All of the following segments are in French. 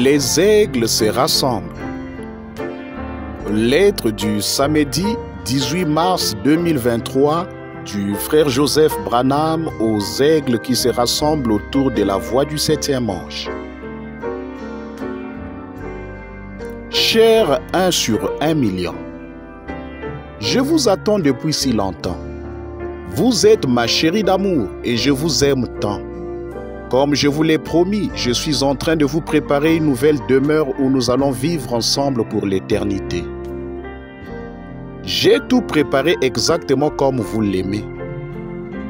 Les aigles se rassemblent. Lettre du samedi 18 mars 2023 du frère Joseph Branham aux aigles qui se rassemblent autour de la voie du 7e ange. Cher 1 sur 1 million, je vous attends depuis si longtemps. Vous êtes ma chérie d'amour et je vous aime tant. Comme je vous l'ai promis, je suis en train de vous préparer une nouvelle demeure où nous allons vivre ensemble pour l'éternité. J'ai tout préparé exactement comme vous l'aimez.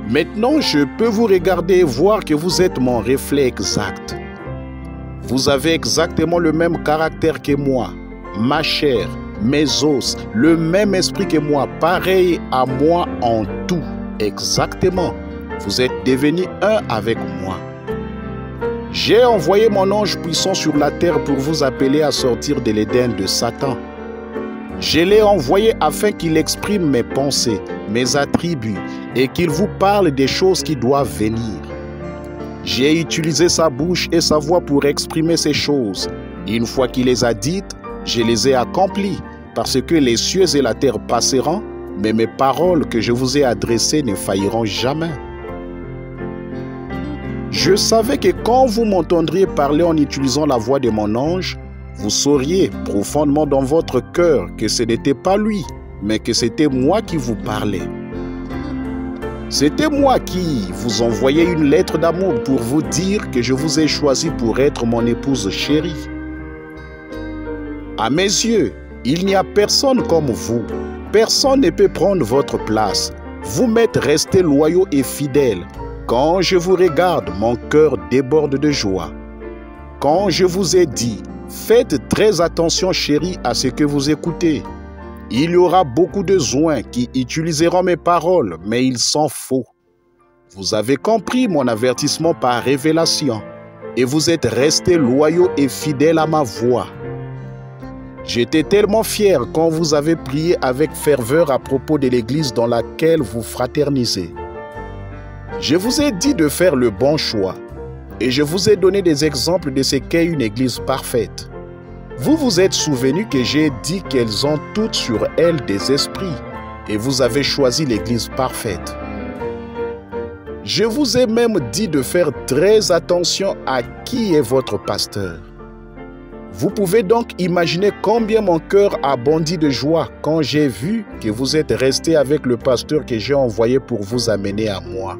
Maintenant, je peux vous regarder et voir que vous êtes mon reflet exact. Vous avez exactement le même caractère que moi, ma chair, mes os, le même esprit que moi, pareil à moi en tout, exactement. Vous êtes devenus un avec moi. J'ai envoyé mon ange puissant sur la terre pour vous appeler à sortir de l'Éden de Satan. Je l'ai envoyé afin qu'il exprime mes pensées, mes attributs et qu'il vous parle des choses qui doivent venir. J'ai utilisé sa bouche et sa voix pour exprimer ces choses. Une fois qu'il les a dites, je les ai accomplies parce que les cieux et la terre passeront, mais mes paroles que je vous ai adressées ne failliront jamais. Je savais que quand vous m'entendriez parler en utilisant la voix de mon ange, vous sauriez profondément dans votre cœur que ce n'était pas lui, mais que c'était moi qui vous parlais. C'était moi qui vous envoyais une lettre d'amour pour vous dire que je vous ai choisi pour être mon épouse chérie. À mes yeux, il n'y a personne comme vous. Personne ne peut prendre votre place. Vous m'êtes restés loyaux et fidèles. Quand je vous regarde, mon cœur déborde de joie. Quand je vous ai dit, faites très attention chérie à ce que vous écoutez. Il y aura beaucoup de joints qui utiliseront mes paroles, mais ils sont faux. Vous avez compris mon avertissement par révélation et vous êtes restés loyaux et fidèles à ma voix. J'étais tellement fier quand vous avez prié avec ferveur à propos de l'église dans laquelle vous fraternisez. Je vous ai dit de faire le bon choix et je vous ai donné des exemples de ce qu'est une église parfaite. Vous vous êtes souvenu que j'ai dit qu'elles ont toutes sur elles des esprits et vous avez choisi l'église parfaite. Je vous ai même dit de faire très attention à qui est votre pasteur. Vous pouvez donc imaginer combien mon cœur a bondi de joie quand j'ai vu que vous êtes resté avec le pasteur que j'ai envoyé pour vous amener à moi.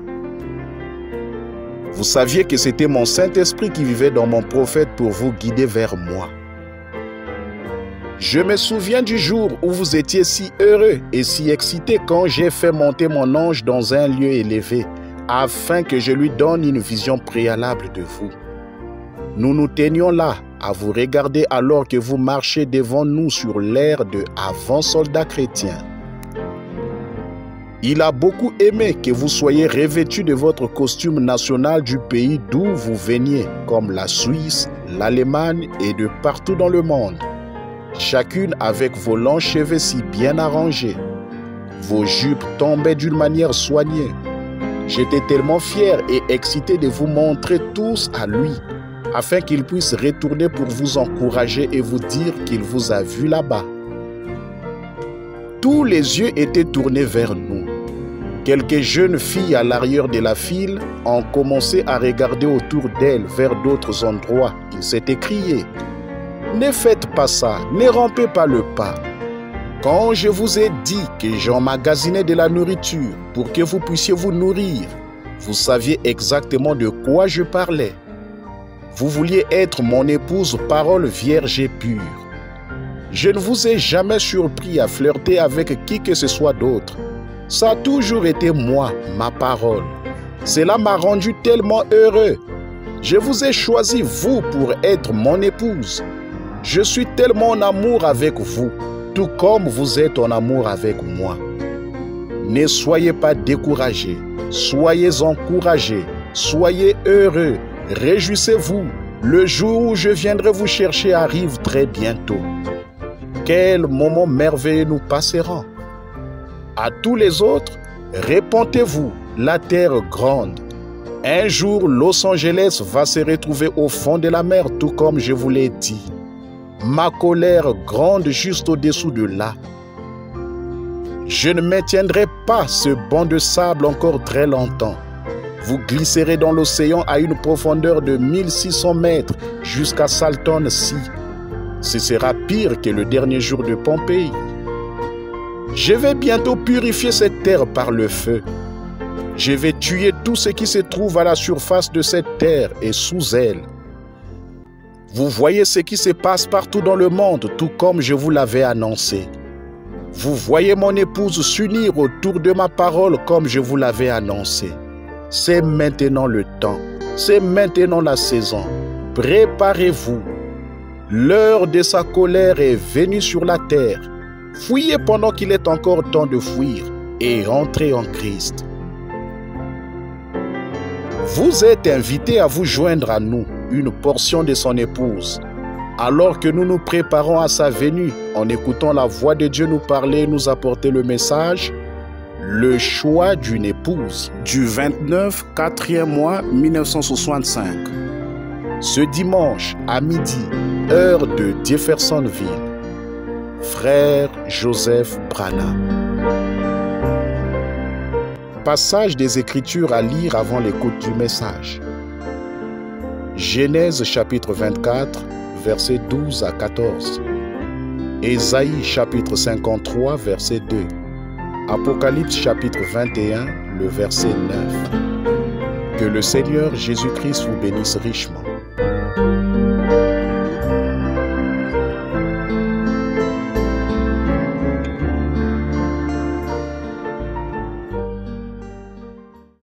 Vous saviez que c'était mon Saint-Esprit qui vivait dans mon prophète pour vous guider vers moi. Je me souviens du jour où vous étiez si heureux et si excité quand j'ai fait monter mon ange dans un lieu élevé afin que je lui donne une vision préalable de vous. Nous nous tenions là à vous regarder alors que vous marchiez devant nous sur l'air de avant-soldats chrétiens. Il a beaucoup aimé que vous soyez revêtus de votre costume national du pays d'où vous veniez, comme la Suisse, l'Allemagne et de partout dans le monde. Chacune avec vos longs cheveux si bien arrangés. Vos jupes tombaient d'une manière soignée. J'étais tellement fier et excité de vous montrer tous à lui, afin qu'il puisse retourner pour vous encourager et vous dire qu'il vous a vu là-bas. Tous les yeux étaient tournés vers nous. Quelques jeunes filles à l'arrière de la file ont commencé à regarder autour d'elles vers d'autres endroits. Ils s'étaient criés. Ne faites pas ça, ne rompez pas le pas. Quand je vous ai dit que j'emmagasinais de la nourriture pour que vous puissiez vous nourrir, vous saviez exactement de quoi je parlais. Vous vouliez être mon épouse, parole vierge et pure. Je ne vous ai jamais surpris à flirter avec qui que ce soit d'autre. Ça a toujours été moi, ma parole. Cela m'a rendu tellement heureux. Je vous ai choisi, vous, pour être mon épouse. Je suis tellement en amour avec vous, tout comme vous êtes en amour avec moi. Ne soyez pas découragés, soyez encouragés, soyez heureux, réjouissez-vous. Le jour où je viendrai vous chercher arrive très bientôt. Quel moment merveilleux nous passerons. À tous les autres, répondez-vous, la terre grande. Un jour, Los Angeles va se retrouver au fond de la mer, tout comme je vous l'ai dit. Ma colère gronde juste au-dessous de là. Je ne maintiendrai pas ce banc de sable encore très longtemps. Vous glisserez dans l'océan à une profondeur de 1600 mètres jusqu'à Salton Sea. Ce sera pire que le dernier jour de Pompéi. Je vais bientôt purifier cette terre par le feu. Je vais tuer tout ce qui se trouve à la surface de cette terre et sous elle. Vous voyez ce qui se passe partout dans le monde, tout comme je vous l'avais annoncé. Vous voyez mon épouse s'unir autour de ma parole comme je vous l'avais annoncé. C'est maintenant le temps, c'est maintenant la saison. Préparez-vous. L'heure de sa colère est venue sur la terre. Fuyez pendant qu'il est encore temps de fuir et entrez en Christ. Vous êtes invités à vous joindre à nous, une portion de son épouse. Alors que nous nous préparons à sa venue, en écoutant la voix de Dieu nous parler et nous apporter le message, le choix d'une épouse, du 29, 4e mois 1965. Ce dimanche à midi, heure de Jeffersonville, frère Joseph Branham. Passage des Écritures à lire avant l'écoute du message. Genèse chapitre 24, versets 12 à 14. Ésaïe chapitre 53, verset 2. Apocalypse chapitre 21, le verset 9. Que le Seigneur Jésus-Christ vous bénisse richement.